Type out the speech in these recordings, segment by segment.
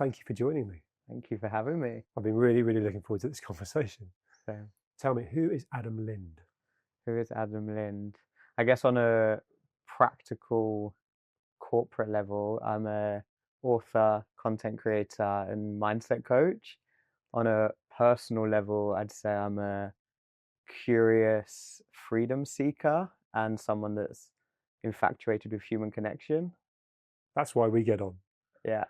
Thank you for joining me. Thank you for having me. I've been really, really looking forward to this conversation. So, Tell me, who is Adam Lind? who is Adam Lind? I guess on a practical corporate level, I'm a author, content creator, and mindset coach. On a personal level, I'd say I'm a curious freedom seeker and someone that's infatuated with human connection. That's why we get on. Yeah.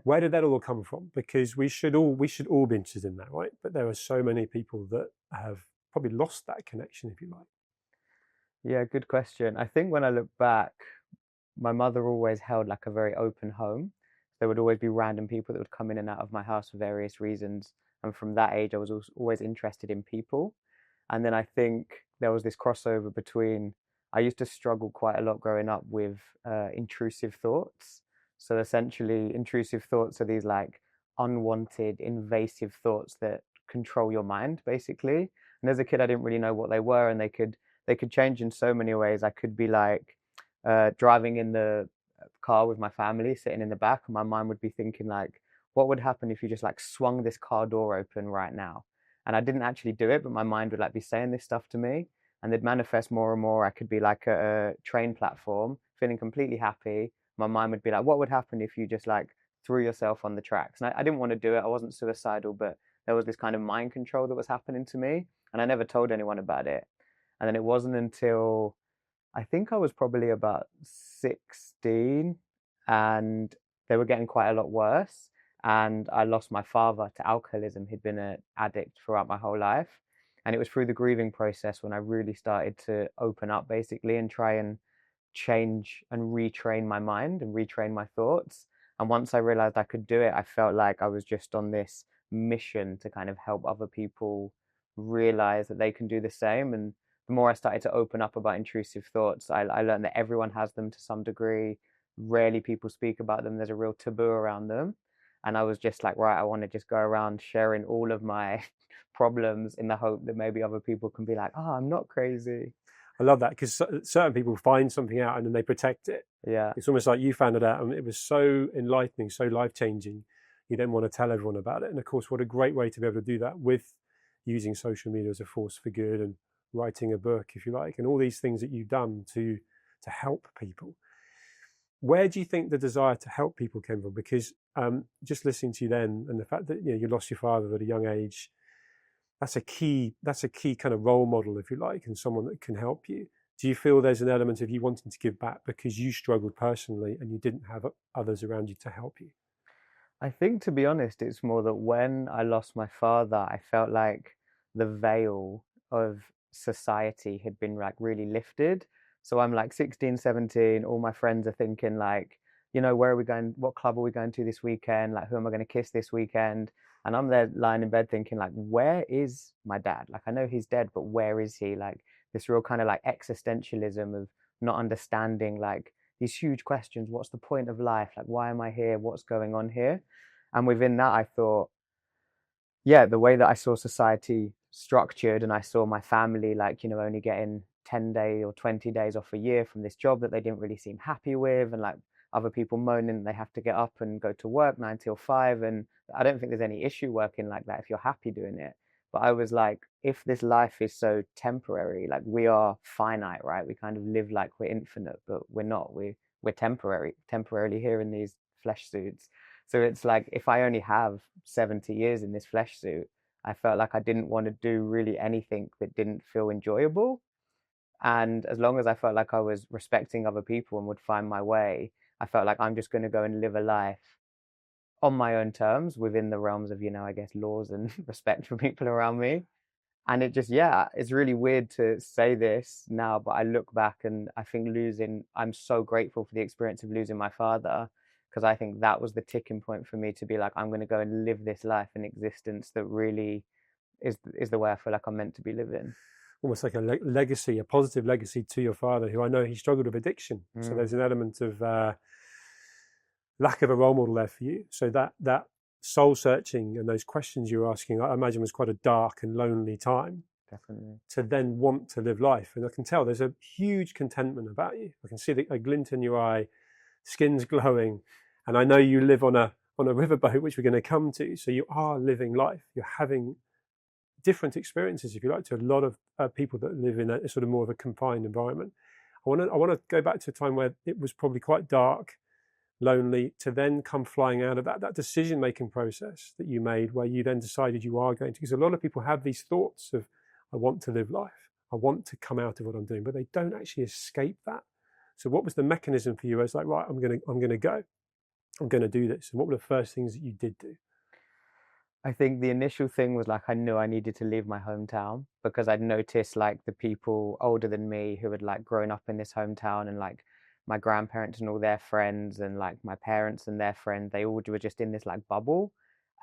Where did that all come from? Because we should all be interested in that, right? But there are so many people that have probably lost that connection, if you like. Yeah, good question. I think when I look back, my mother always held like a very open home. There would always be random people that would come in and out of my house for various reasons. And from that age, I was always interested in people. And then I think there was this crossover between, I used to struggle quite a lot growing up with intrusive thoughts. So essentially, intrusive thoughts are these like unwanted, invasive thoughts that control your mind, basically. And as a kid, I didn't really know what they were, and they could change in so many ways. I could be like driving in the car with my family, sitting in the back, and my mind would be thinking like, what would happen if you just like swung this car door open right now? And I didn't actually do it, but my mind would like be saying this stuff to me, and they'd manifest more and more. I could be like at a train platform, feeling completely happy. My mind would be like, what would happen if you just like threw yourself on the tracks? And I didn't want to do it. I wasn't suicidal, but there was this kind of mind control that was happening to me, and I never told anyone about it. And then it wasn't until I think I was probably about 16 and they were getting quite a lot worse. And I lost my father to alcoholism. He'd been an addict throughout my whole life. And it was through the grieving process when I really started to open up basically and try and change and retrain my mind and retrain my thoughts. And once I realized I could do it, I felt like I was just on this mission to kind of help other people realize that they can do the same. And the more I started to open up about intrusive thoughts, I learned that everyone has them to some degree. Rarely people speak about them. There's a real taboo around them. And I was just like, right, I want to just go around sharing all of my problems in the hope that maybe other people can be like, oh, I'm not crazy. I love that because certain people find something out and then they protect it. Yeah. It's almost like you found it out and it was so enlightening, so life-changing. You don't want to tell everyone about it. And of course, what a great way to be able to do that with using social media as a force for good and writing a book, if you like, and all these things that you've done to help people. Where do you think the desire to help people came from? Because just listening to you then, and the fact that you lost your father at a young age, that's a key kind of role model, if you like, and someone that can help you. Do you feel there's an element of you wanting to give back because you struggled personally and you didn't have others around you to help you? I think, to be honest, it's more that when I lost my father, I felt like the veil of society had been like really lifted. So I'm like 16, 17, all my friends are thinking like, where are we going? What club are we going to this weekend? Like, who am I going to kiss this weekend? And I'm there lying in bed thinking like, where is my dad? Like, I know he's dead, but where is he? Like this real kind of like existentialism of not understanding like these huge questions. What's the point of life? Like, why am I here? What's going on here? And within that, I thought, yeah, the way that I saw society structured and I saw my family, like, only getting 10 days or 20 days off a year from this job that they didn't really seem happy with, and like other people moaning they have to get up and go to work 9 till 5. And I don't think there's any issue working like that if you're happy doing it. But I was like, if this life is so temporary, like we are finite, right? We kind of live like we're infinite, but we're not. We're temporarily here in these flesh suits. So it's like if I only have 70 years in this flesh suit, I felt like I didn't want to do really anything that didn't feel enjoyable. And as long as I felt like I was respecting other people and would find my way, I felt like I'm just going to go and live a life on my own terms within the realms of, I guess, laws and respect for people around me. And it just, yeah, it's really weird to say this now, but I look back and I think I'm so grateful for the experience of losing my father, because I think that was the ticking point for me to be like, I'm going to go and live this life in existence that really is the way I feel like I'm meant to be living. Almost like a legacy, a positive legacy to your father, who I know he struggled with addiction. So Mm, there's an element of lack of a role model there for you. So that soul searching and those questions you were asking, I imagine, was quite a dark and lonely time definitely. to then want to live life. And I can tell there's a huge contentment about you. I can see a glint in your eye, skin's glowing, and I know you live on on a riverboat, which we're going to come to. So you are living life. You're having different experiences, if you like, to a lot of people that live in a sort of more of a confined environment. I want to go back to a time where it was probably quite dark, lonely, to then come flying out of that decision-making process that you made, where you then decided you are going to, because a lot of people have these thoughts of, I want to live life, I want to come out of what I'm doing, but they don't actually escape that. So what was the mechanism for you? It's like, right, I'm going to go, I'm going to do this. And what were the first things that you did do? I think the initial thing was like I knew I needed to leave my hometown because I'd noticed like the people older than me who had like grown up in this hometown, and like my grandparents and all their friends and like my parents and their friends, they all were just in this like bubble.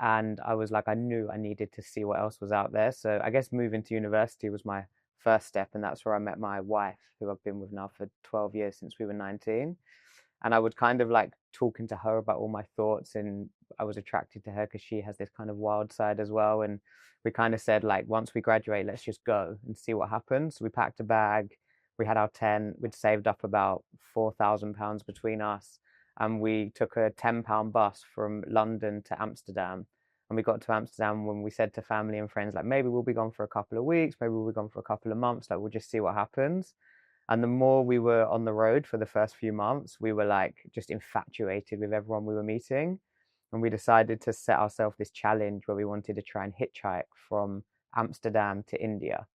And I was like, I knew I needed to see what else was out there. So I guess moving to university was my first step, and that's where I met my wife, who I've been with now for 12 years, since we were 19. And I would kind of like talking to her about all my thoughts, and I was attracted to her because she has this kind of wild side as well. And we kind of said, like, once we graduate, let's just go and see what happens. So we packed a bag, we had our tent, we'd saved up about £4,000 between us, and we took a £10 bus from London to Amsterdam. And we got to Amsterdam when we said to family and friends, like, maybe we'll be gone for a couple of weeks, maybe we'll be gone for a couple of months, like, we'll just see what happens. And the more we were on the road for the first few months, we were like just infatuated with everyone we were meeting. And we decided to set ourselves this challenge where we wanted to try and hitchhike from Amsterdam to India.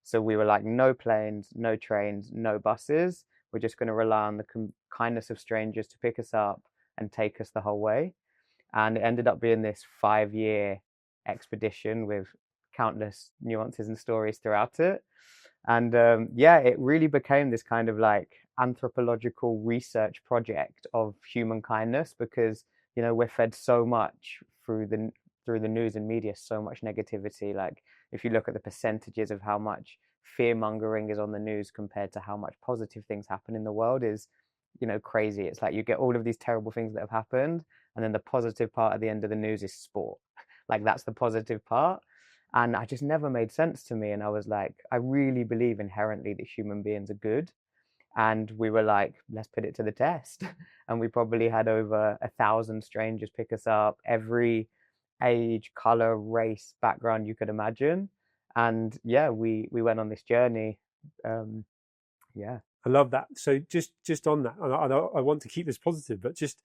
So we were like, no planes, no trains, no buses. We're just going to rely on the kindness of strangers to pick us up and take us the whole way. And it ended up being this 5-year expedition with countless nuances and stories throughout it. And yeah, it really became this kind of like anthropological research project of human kindness, because you know we're fed so much through the news and media, so much negativity. Like if you look at the percentages of how much fear mongering is on the news compared to how much positive things happen in the world is, you know, crazy. It's like you get all of these terrible things that have happened, and then the positive part at the end of the news is sport. Like that's the positive part. And I just never made sense to me. And I was like, I really believe inherently that human beings are good. And we were like, let's put it to the test. And we probably had over 1,000 strangers pick us up, every age, color, race, background you could imagine. And yeah, we went on this journey. Yeah. I love that. So just on that, I want to keep this positive, but just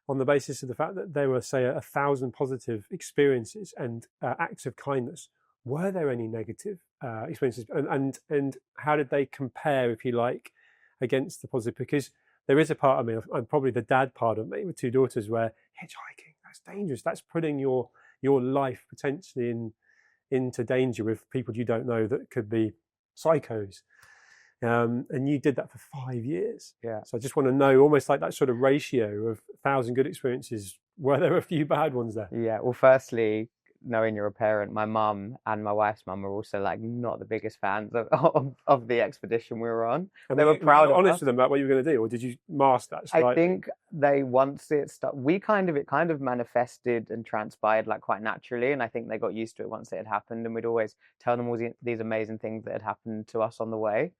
on the basis of the fact that there were, say, 1,000 positive experiences and acts of kindness, were there any negative experiences, and how did they compare, if you like, against the positive? Because there is a part of me, I'm probably the dad part of me with 2 daughters, where hitchhiking, that's dangerous. That's putting your life potentially into danger with people you don't know that could be psychos. And you did that for 5 years. Yeah. So I just want to know, almost like that sort of ratio of 1,000 good experiences, were there a few bad ones there? Yeah. Well, firstly, knowing you're a parent, my mum and my wife's mum were also like not the biggest fans of the expedition we were on. And they were proud of honest us. with them about what you were going to do, or did you mask that I slightly? think they once it started, it kind of manifested and transpired like quite naturally, and I think they got used to it once it had happened. And we'd always tell them all these amazing things that had happened to us on the way.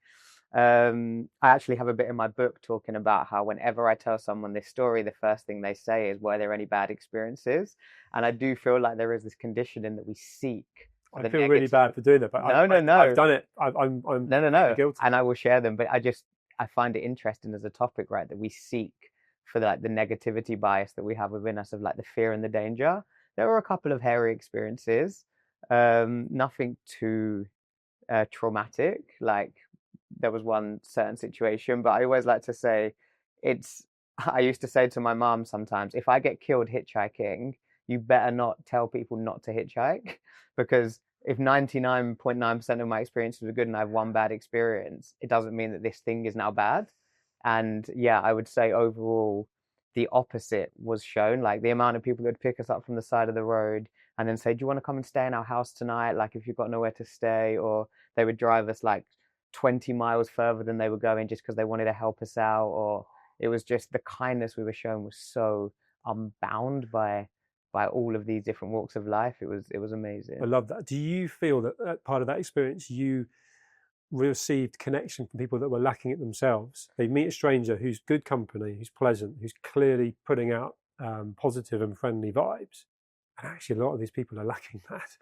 I actually have a bit in my book talking about how whenever I tell someone this story, the first thing they say is, were there any bad experiences? And I do feel like there is this conditioning that we seek I the feel really bad for doing that, but No. I've done it. I'm No. guilty. And I will share them, but I find it interesting as a topic, right? That we seek for like the negativity bias that we have within us of like the fear and the danger. There were a couple of hairy experiences, nothing too traumatic. Like there was one certain situation, but I always like to say it's. I used to say to my mom sometimes, if I get killed hitchhiking, you better not tell people not to hitchhike, because if 99.9% of my experiences were good and I have one bad experience, it doesn't mean that this thing is now bad. And yeah, I would say overall, the opposite was shown. Like the amount of people that would pick us up from the side of the road and then say, do you want to come and stay in our house tonight? Like if you've got nowhere to stay, or they would drive us like 20 miles further than they were going just because they wanted to help us out. Or it was just the kindness we were shown was so unbound by all of these different walks of life. It was amazing. I love that. Do you feel that part of that experience you received connection from people that were lacking it themselves? They meet a stranger who's good company, who's pleasant, who's clearly putting out positive and friendly vibes. And actually, a lot of these people are lacking that.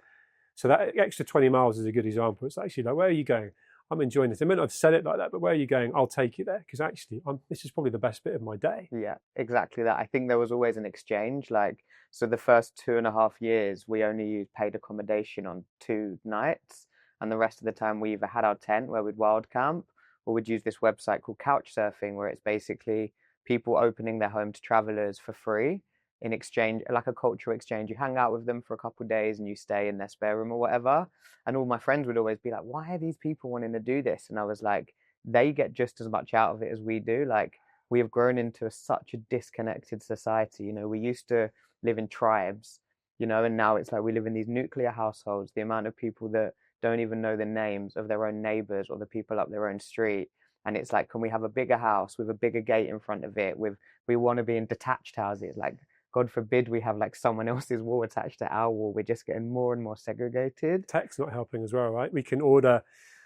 So that extra 20 miles is a good example. It's actually like, where are you going? I'm enjoying this. I mean, I've said it like that, but where are you going? I'll take you there, because actually, this is probably the best bit of my day. Yeah, exactly that. I think there was always an exchange. Like, so the first 2.5 years, we only used paid accommodation on 2 nights, and the rest of the time we either had our tent where we'd wild camp, or we'd use this website called couch surfing, where it's basically people opening their home to travelers for free in exchange, like a cultural exchange. You hang out with them for a couple of days and you stay in their spare room or whatever. And all my friends would always be like, "Why are these people wanting to do this?" And I was like, they get just as much out of it as we do. Like, we have grown into such a disconnected society. You know, we used to live in tribes, you know, and now it's like we live in these nuclear households. The amount of people that don't even know the names of their own neighbors or the people up their own street. And it's like, can we have a bigger house with a bigger gate in front of it? We want to be in detached houses. Like, God forbid we have like someone else's wall attached to our wall. We're just getting more and more segregated. Tech's not helping as well, right? We can order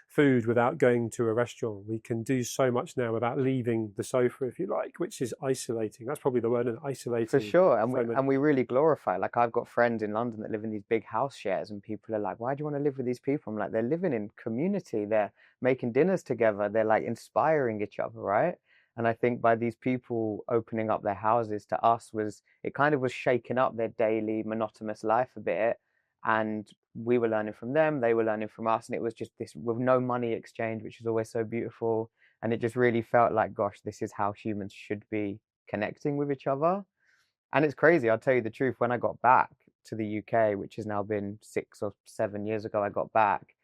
food without going to a restaurant. We can do so much now without leaving the sofa, if you like, which is isolating. That's probably the word, and isolating. For sure. And we really glorify. Like, I've got friends in London that live in these big house shares, and people are like, "Why do you want to live with these people?" I'm like, they're living in community. They're making dinners together. They're like inspiring each other, right? And I think by these people opening up their houses to us, it kind of was shaking up their daily monotonous life a bit. And we were learning from them, they were learning from us. And it was just this with no money exchange, which is always so beautiful. And it just really felt like, gosh, this is how humans should be connecting with each other. And it's crazy, I'll tell you the truth, when I got back to the UK, which has now been 6 or 7 years ago, I got back,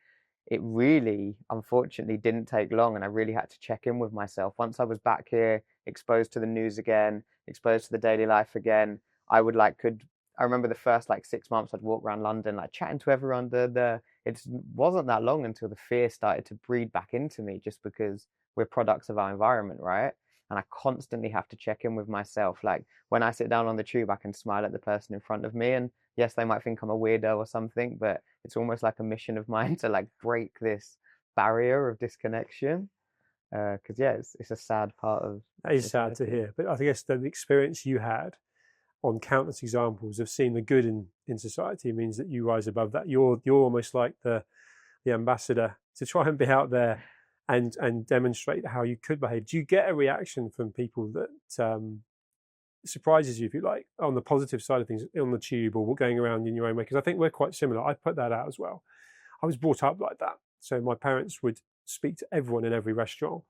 it really, unfortunately, didn't take long. And I really had to check in with myself. Once I was back here, exposed to the news again, exposed to the daily life again, I remember the first like 6 months I'd walk around London, like chatting to everyone. It wasn't that long until the fear started to breed back into me, just because we're products of our environment, right? And I constantly have to check in with myself. Like, when I sit down on the tube, I can smile at the person in front of me. And yes, they might think I'm a weirdo or something, but it's almost like a mission of mine to like break this barrier of disconnection. Because yeah, it's a sad part of That is sad to society. hear. But I guess the experience you had on countless examples of seeing the good in society means that you rise above that. You're almost like the ambassador to try and be out there and demonstrate how you could behave. Do you get a reaction from people that surprises you, if you like, on the positive side of things, on the tube or going around in your own way? Because I think we're quite similar. I put that out as well. I was brought up like that. So my parents would speak to everyone in every restaurant,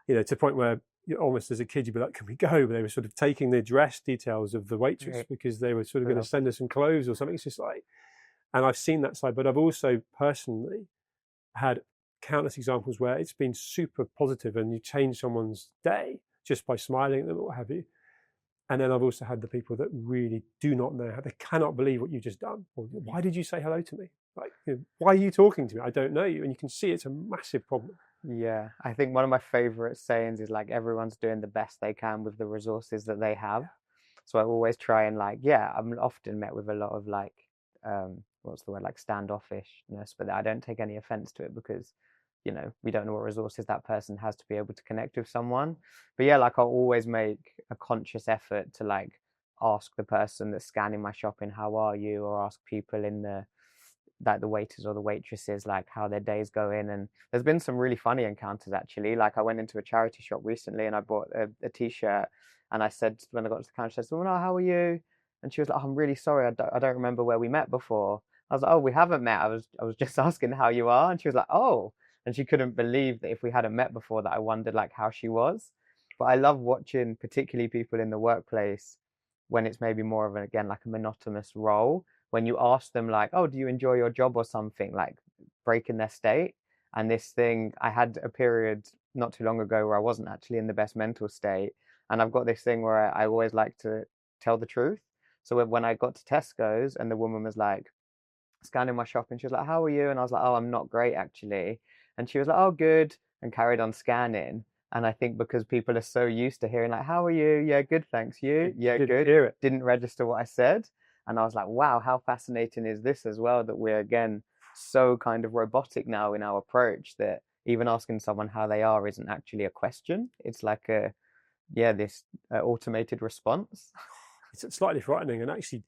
to the point where almost as a kid you'd be like, "Can we go?" But they were sort of taking the address details of the waitress Right. because they were sort of going to send us some clothes or something. It's just like, and I've seen that side, but I've also personally had countless examples where it's been super positive and you change someone's day just by smiling at them or what have you. And then I've also had the people that really do not know how, they cannot believe what you've just done. Or, why did you say hello to me? Like, why are you talking to me? I don't know you. And you can see it's a massive problem. Yeah, I think one of my favorite sayings is like, everyone's doing the best they can with the resources that they have. So I always try and like, yeah, I'm often met with a lot of like, what's the word, like standoffishness, but I don't take any offense to it because, we don't know what resources that person has to be able to connect with someone. But yeah, like, I'll always make a conscious effort to like ask the person that's scanning my shopping, how are you? Or ask people in the waiters or the waitresses, like, how their day's going. And there's been some really funny encounters, actually. Like, I went into a charity shop recently and I bought a t-shirt, and I said, when I got to the counter, I said, "Well, no, how are you?" And she was like, "Oh, I'm really sorry, I don't remember where we met before." I was like, "Oh, we haven't met. I was just asking how you are." And she was like, "Oh." And she couldn't believe that if we hadn't met before, that I wondered like how she was. But I love watching particularly people in the workplace when it's maybe more of again like a monotonous role, when you ask them like, "Oh, do you enjoy your job?" or something, like breaking their state. And this thing, I had a period not too long ago where I wasn't actually in the best mental state. And I've got this thing where I always like to tell the truth. So when I got to Tesco's and the woman was like scanning my shopping, she was like, "How are you?" And I was like, "Oh, I'm not great actually." And she was like, "Oh, good," and carried on scanning. And I think because people are so used to hearing like, "How are you?" "Yeah, good, thanks." "You?" You "Yeah, didn't good." hear it. Didn't register what I said. And I was like, wow, how fascinating is this as well, that we're again so kind of robotic now in our approach that even asking someone how they are isn't actually a question. It's like this automated response. it's slightly frightening. And actually,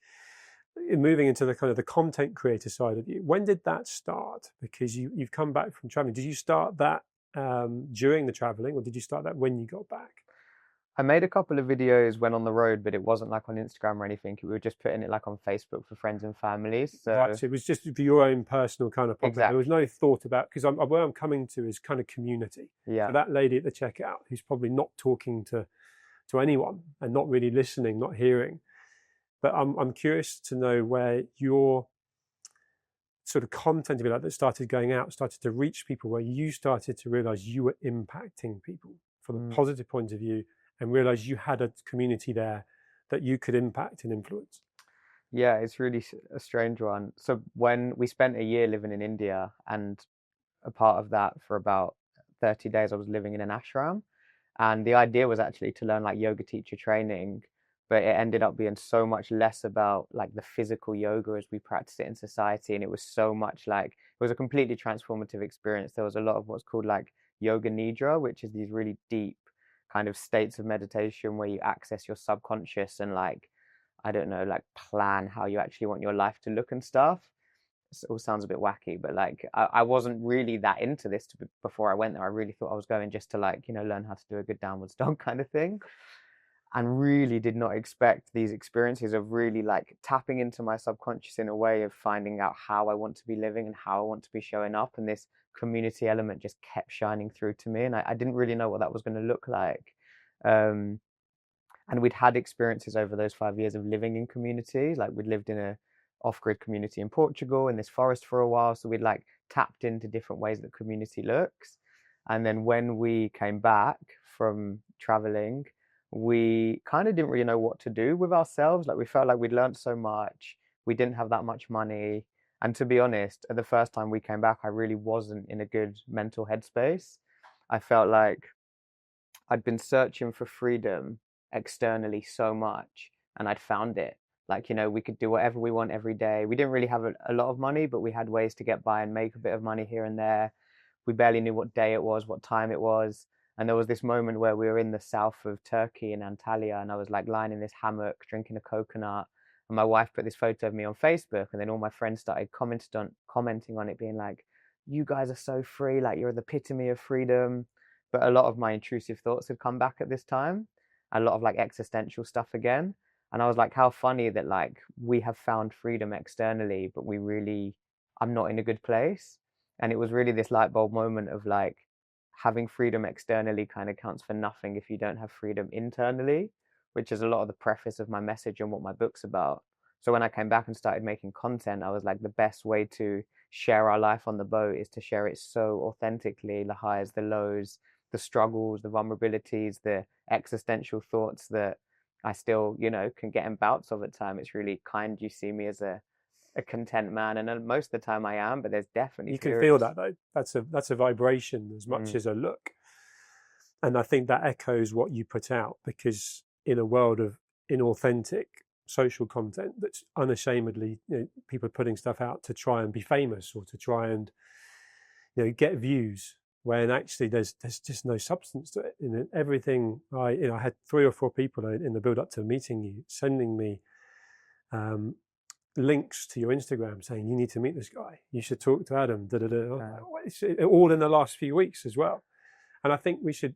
moving into the kind of the content creator side of you, when did that start? Because you've come back from traveling. Did you start that during the traveling, or did you start that when you got back? I made a couple of videos when on the road, but it wasn't like on Instagram or anything. We were just putting it like on Facebook for friends and families. Right, So so it was just for your own personal kind of popular. There was exactly. no thought about, because where I'm coming to is kind of community. Yeah. So that lady at the checkout who's probably not talking to anyone and not really listening, not hearing. But I'm curious to know where your sort of content, if you like, that started going out, started to reach people, where you started to realize you were impacting people from a Mm. positive point of view, and realize you had a community there that you could impact and influence. Yeah, it's really a strange one. So when we spent a year living in India, and a part of that for about 30 days, I was living in an ashram. And the idea was actually to learn like yoga teacher training, but it ended up being so much less about like the physical yoga as we practice it in society. And it was so much like, it was a completely transformative experience. There was a lot of what's called like yoga nidra, which is these really deep kind of states of meditation where you access your subconscious and like, I don't know, like plan how you actually want your life to look and stuff. It all sounds a bit wacky, but like I wasn't really that into this before I went there. I really thought I was going just to like, learn how to do a good downwards dog kind of thing. And really did not expect these experiences of really like tapping into my subconscious in a way of finding out how I want to be living and how I want to be showing up. And this community element just kept shining through to me. And I didn't really know what that was going to look like. Um, and we'd had experiences over those 5 years of living in community. Like we'd lived in a off-grid community in Portugal in this forest for a while. So we'd like tapped into different ways that community looks. And then when we came back from traveling, we kind of didn't really know what to do with ourselves. Like we felt like we'd learned so much. We didn't have that much money. And to be honest, the first time we came back, I really wasn't in a good mental headspace. I felt like I'd been searching for freedom externally so much and I'd found it. Like, we could do whatever we want every day. We didn't really have a lot of money, but we had ways to get by and make a bit of money here and there. We barely knew what day it was, what time it was. And there was this moment where we were in the south of Turkey in Antalya, and I was like lying in this hammock drinking a coconut. And my wife put this photo of me on Facebook, and then all my friends started commenting on it, being like, "You guys are so free, like you're the epitome of freedom." But a lot of my intrusive thoughts had come back at this time, a lot of like existential stuff again. And I was like, how funny that like we have found freedom externally, but I'm not in a good place. And it was really this light bulb moment of like having freedom externally kind of counts for nothing if you don't have freedom internally, which is a lot of the preface of my message and what my book's about. So when I came back and started making content, I was like, the best way to share our life on the boat is to share it so authentically, the highs, the lows, the struggles, the vulnerabilities, the existential thoughts that I still, can get in bouts of at time. It's really kind you see me as a content man, and most of the time I am, but there's definitely You can periods. feel that though. That's a vibration as much as a look, and I think that echoes what you put out, because in a world of inauthentic social content that's unashamedly, people putting stuff out to try and be famous or to try and get views, when actually there's just no substance to it. And everything I had 3 or 4 people in the build up to meeting you sending me links to your Instagram saying you need to meet this guy, you should talk to Adam. All in the last few weeks as well. And I think we should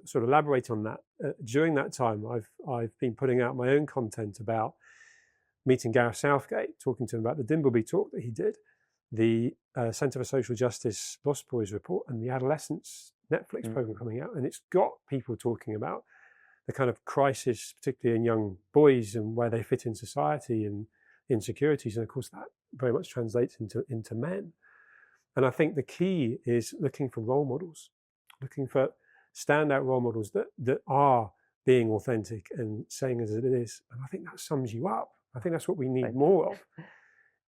sort of elaborate on that. During that time, I've been putting out my own content about meeting Gareth Southgate, talking to him about the Dimbleby talk that he did, the Centre for Social Justice Lost Boys report, and the Adolescence Netflix program coming out. And it's got people talking about the kind of crisis, particularly in young boys, and where they fit in society and insecurities. And of course, that very much translates into men. And I think the key is looking for role models, looking for standout role models that are being authentic and saying as it is. And I think that sums you up. I think that's what we need more of.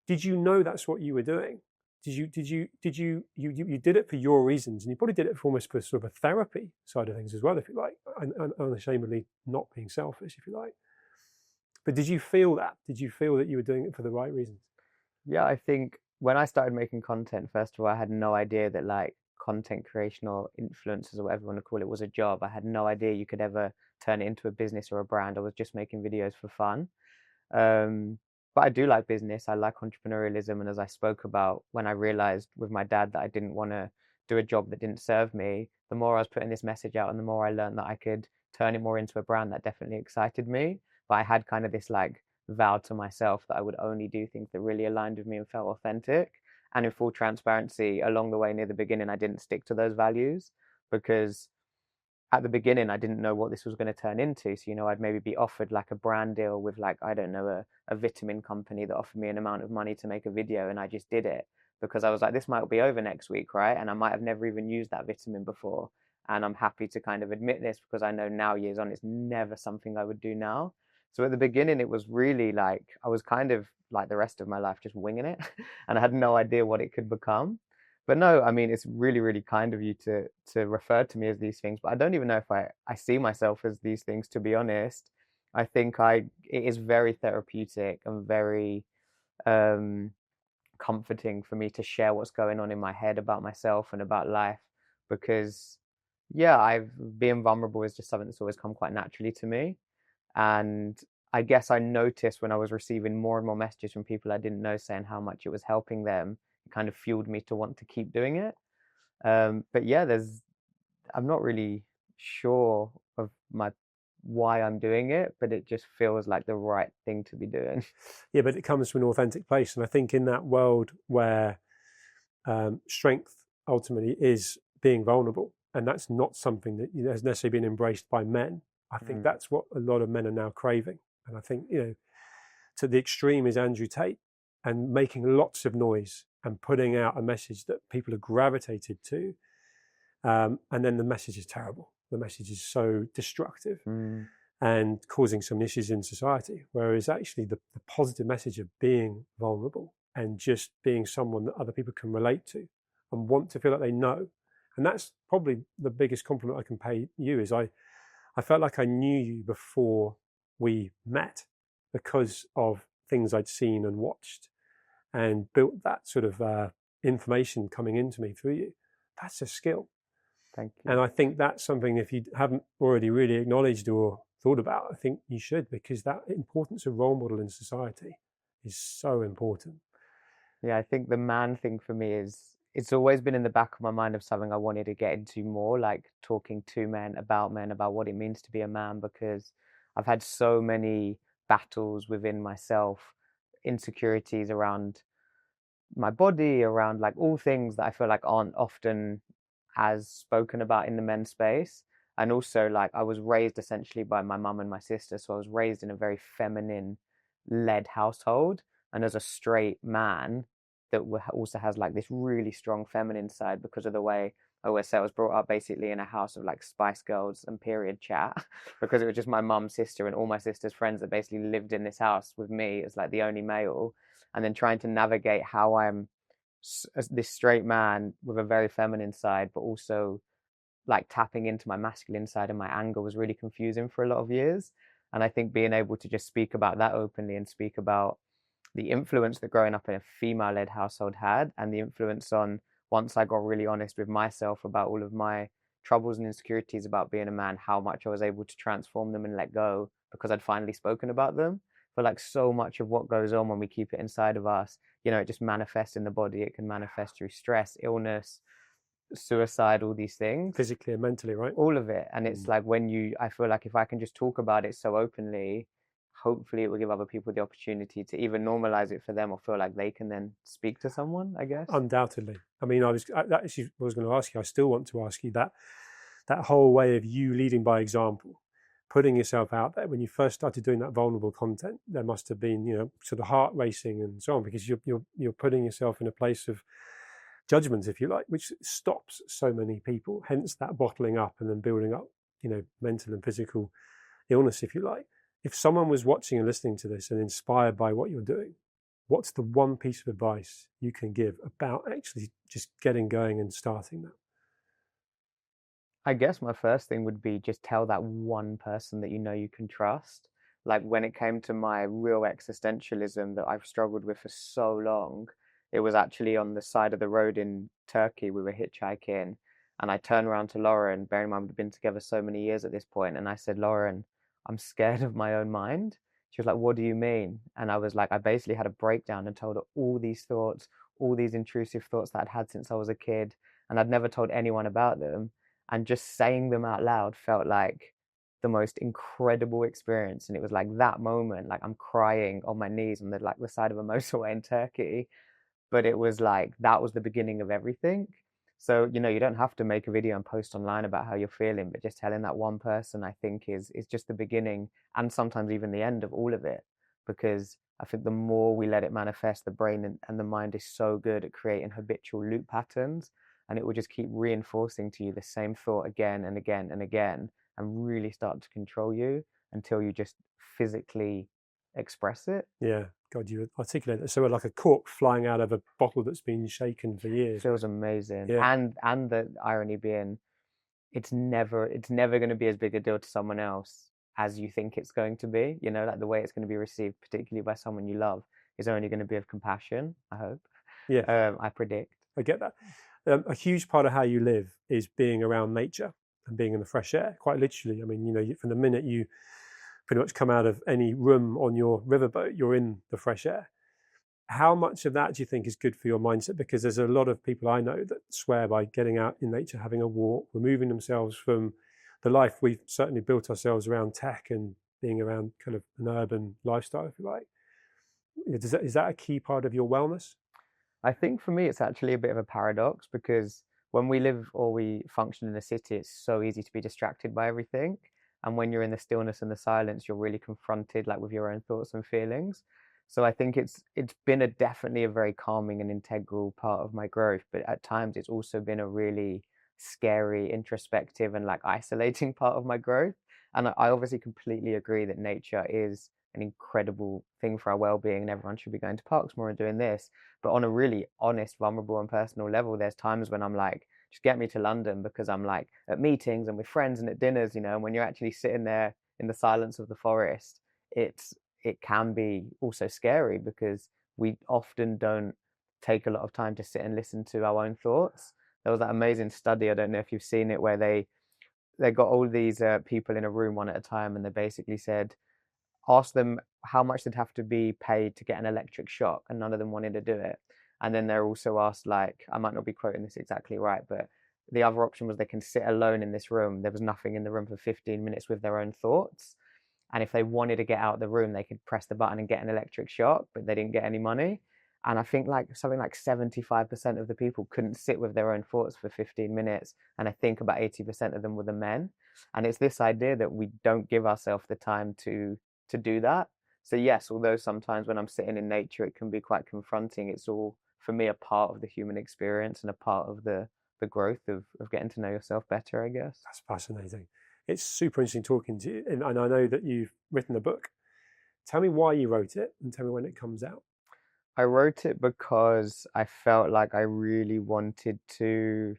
Did you know that's what you were doing? You did it for your reasons, and you probably did it for almost for sort of a therapy side of things as well, if you like, and unashamedly not being selfish, if you like. But did you feel that? Did you feel that you were doing it for the right reasons? Yeah, I think when I started making content, first of all, I had no idea that like content creation or influencers or whatever you want to call it was a job. I had no idea you could ever turn it into a business or a brand. I was just making videos for fun. Um, but I do like business. I like entrepreneurialism. And as I spoke about, when I realized with my dad that I didn't want to do a job that didn't serve me, the more I was putting this message out and the more I learned that I could turn it more into a brand, that definitely excited me. But I had kind of this like vow to myself that I would only do things that really aligned with me and felt authentic. And in full transparency, along the way near the beginning, I didn't stick to those values because at the beginning I didn't know what this was going to turn into. So, I'd maybe be offered like a brand deal with like, I don't know, a vitamin company that offered me an amount of money to make a video, and I just did it because I was like, this might be over next week, right? And I might have never even used that vitamin before. And I'm happy to kind of admit this because I know now, years on, it's never something I would do now. So at the beginning, it was really like I was kind of like the rest of my life just winging it, and I had no idea what it could become. But no, I mean, it's really, really kind of you to refer to me as these things. But I don't even know if I see myself as these things, to be honest. I think it is very therapeutic and very um, comforting for me to share what's going on in my head about myself and about life, because yeah, I've being vulnerable is just something that's always come quite naturally to me. And I guess I noticed when I was receiving more and more messages from people I didn't know saying how much it was helping them, it kind of fueled me to want to keep doing it. But yeah, I'm not really sure of my why I'm doing it, but it just feels like the right thing to be doing. Yeah, but it comes from an authentic place, and I think in that world where strength ultimately is being vulnerable, and that's not something that has necessarily been embraced by men. I think Mm, that's what a lot of men are now craving, and I think to the extreme is Andrew Tate, and making lots of noise and putting out a message that people are gravitated to, and then the message is terrible. The message is so destructive mm, and causing some issues in society. Whereas actually the positive message of being vulnerable and just being someone that other people can relate to and want to feel like they know. And that's probably the biggest compliment I can pay you is I felt like I knew you before we met because of things I'd seen and watched and built that sort of information coming into me through you. That's a skill. thank And you. I think that's something, if you haven't already really acknowledged or thought about, I think you should, because that importance of role model in society is so important. Yeah, I think the man thing for me is it's always been in the back of my mind of something I wanted to get into more, like talking to men, about what it means to be a man, because I've had so many battles within myself, insecurities around my body, around like all things that I feel like aren't often as spoken about in the men's space. And also, like, I was raised essentially by my mum and my sister. So I was raised in a very feminine led household. And as a straight man, that also has like this really strong feminine side because of the way I always say I was brought up basically in a house of like Spice Girls and period chat because it was just my mum, sister, and all my sister's friends that basically lived in this house with me as like the only male, and then trying to navigate how I'm this straight man with a very feminine side, but also like tapping into my masculine side and my anger was really confusing for a lot of years. And I think being able to just speak about that openly and speak about the influence that growing up in a female led household had, and the influence on once I got really honest with myself about all of my troubles and insecurities about being a man, how much I was able to transform them and let go because I'd finally spoken about them. But like so much of what goes on when we keep it inside of us, it just manifests in the body. It can manifest through stress, illness, suicide, all these things, Physically and mentally, right? all of it. And it's like I feel like if I can just talk about it so openly, hopefully it will give other people the opportunity to either normalize it for them or feel like they can then speak to someone, I guess. Undoubtedly. I mean, that actually I was going to ask you. I still want to ask you that whole way of you leading by example, putting yourself out there. When you first started doing that vulnerable content, there must have been sort of heart racing and so on, because you're putting yourself in a place of judgment, if you like, which stops so many people. Hence that bottling up and then building up, mental and physical illness, if you like. If someone was watching and listening to this and inspired by what you're doing, what's the one piece of advice you can give about actually just getting going and starting that? I guess my first thing would be just tell that one person that you can trust. Like when it came to my real existentialism that I've struggled with for so long, it was actually on the side of the road in Turkey. We were hitchhiking, And I turned around to Lauren, bearing in mind we've been together so many years at this point, and I said, Lauren, I'm scared of my own mind. She was like, what do you mean? And I was like, I basically had a breakdown and told her all these thoughts, all these intrusive thoughts that I'd had since I was a kid, and I'd never told anyone about them. And just saying them out loud felt like the most incredible experience. And it was like that moment, like I'm crying on my knees on the side of a motorway in Turkey, but it was like that was the beginning of everything. So, you don't have to make a video and post online about how you're feeling, but just telling that one person, I think, is just the beginning and sometimes even the end of all of it. Because I think the more we let it manifest, the brain and the mind is so good at creating habitual loop patterns, and it will just keep reinforcing to you the same thought again and again and again, and really start to control you until you just physically express it. Yeah, God, you articulate it. So like a cork flying out of a bottle that's been shaken for years. Feels amazing. Yeah. And the irony being it's never going to be as big a deal to someone else as you think it's going to be. Like the way it's going to be received, particularly by someone you love, is only going to be of compassion, I hope. Yeah, I predict. I get that. A huge part of how you live is being around nature and being in the fresh air, quite literally. I mean, from the minute you pretty much come out of any room on your riverboat, you're in the fresh air. How much of that do you think is good for your mindset? Because there's a lot of people I know that swear by getting out in nature, having a walk, removing themselves from the life we've certainly built ourselves around tech and being around kind of an urban lifestyle, if you like. Is that a key part of your wellness? I think for me, it's actually a bit of a paradox because when we live or we function in a city, it's so easy to be distracted by everything. And when you're in the stillness and the silence, you're really confronted like with your own thoughts and feelings. So I think it's been definitely a very calming and integral part of my growth, but at times it's also been a really scary, introspective, and like isolating part of my growth. And I obviously completely agree that nature is an incredible thing for our well-being, and everyone should be going to parks more and doing this. But on a really honest, vulnerable, and personal level, there's times when I'm like, just get me to London, because I'm like at meetings and with friends and at dinners, and when you're actually sitting there in the silence of the forest, it can be also scary because we often don't take a lot of time to sit and listen to our own thoughts. There was that amazing study, I don't know if you've seen it, where they got all these people in a room one at a time, and they basically said, asked them how much they'd have to be paid to get an electric shock, and none of them wanted to do it. And then they're also asked, like, I might not be quoting this exactly right, but the other option was they can sit alone in this room. There was nothing in the room for 15 minutes with their own thoughts. And if they wanted to get out of the room, they could press the button and get an electric shock, but they didn't get any money. And I think like something like 75% of the people couldn't sit with their own thoughts for 15 minutes. And I think about 80% of them were the men. And it's this idea that we don't give ourselves the time to do that. So yes, although sometimes when I'm sitting in nature, it can be quite confronting, it's all for me a part of the human experience and a part of the growth of getting to know yourself better, I guess. That's fascinating. It's super interesting talking to you. And I know that you've written a book. Tell me why you wrote it and tell me when it comes out. I wrote it because I felt like I really wanted to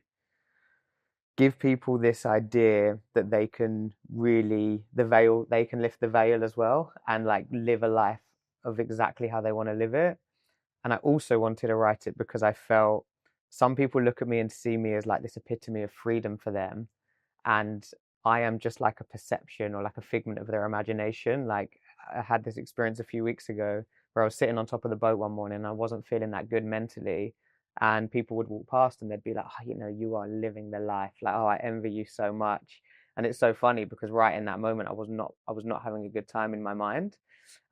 give people this idea that they can they can lift the veil as well and like live a life of exactly how they want to live it. And I also wanted to write it because I felt some people look at me and see me as like this epitome of freedom for them. And I am just like a perception or like a figment of their imagination. Like I had this experience a few weeks ago where I was sitting on top of the boat one morning and I wasn't feeling that good mentally. And people would walk past and they'd be like, oh, you are living the life. Like, oh, I envy you so much. And it's so funny because right in that moment, I was not having a good time in my mind.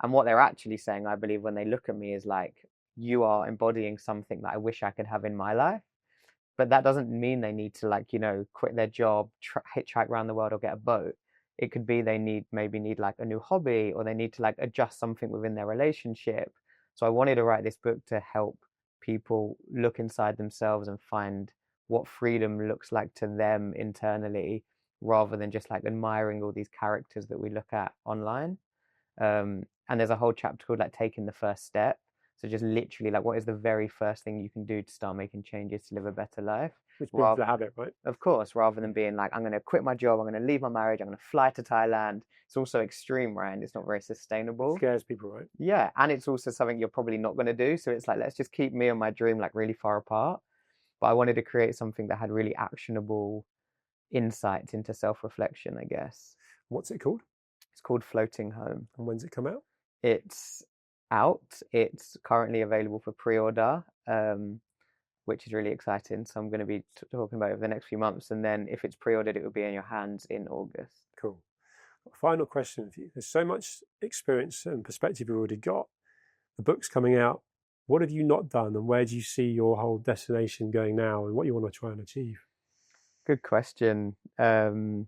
And what they're actually saying, I believe, when they look at me is like, you are embodying something that I wish I could have in my life. But that doesn't mean they need to like, quit their job, hitchhike around the world or get a boat. It could be they maybe need like a new hobby, or they need to like adjust something within their relationship. So I wanted to write this book to help people look inside themselves and find what freedom looks like to them internally, rather than just like admiring all these characters that we look at online. And there's a whole chapter called like taking the first step. So just literally like what is the very first thing you can do to start making changes to live a better life? Which builds the habit, right? Of course, rather than being like, I'm going to quit my job, I'm going to leave my marriage, I'm going to fly to Thailand. It's also extreme, right? And it's not very sustainable. It scares people, right? Yeah. And it's also something you're probably not going to do. So it's like, let's just keep me and my dream like really far apart. but I wanted to create something that had really actionable insights into self-reflection, I guess. What's it called? It's called Floating Home. And when's it come out? It's out. It's currently available for pre-order, which is really exciting. So I'm going to be talking about it over the next few months. And then if it's pre-ordered, it will be in your hands in August. Cool. Final question for you. There's so much experience and perspective you've already got. The book's coming out. What have you not done, and where do you see your whole destination going now, and what you want to try and achieve? Good question. To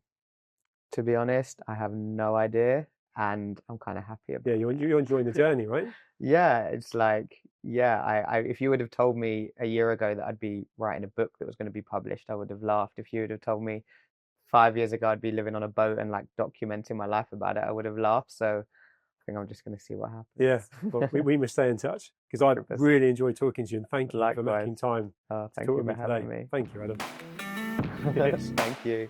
be honest, I have no idea, and I'm kind of happy about it. Yeah, you're enjoying the journey, right? Yeah, it's like, yeah, I if you would have told me a year ago that I'd be writing a book that was going to be published, I would have laughed. If you would have told me 5 years ago I'd be living on a boat and like documenting my life about it, I would have laughed. So I think I'm just going to see what happens. Yeah, well, we must stay in touch, because I really enjoyed talking to you, and thank you for making time Thank to talk you with for me having today. me. Thank you, Adam. Thank you.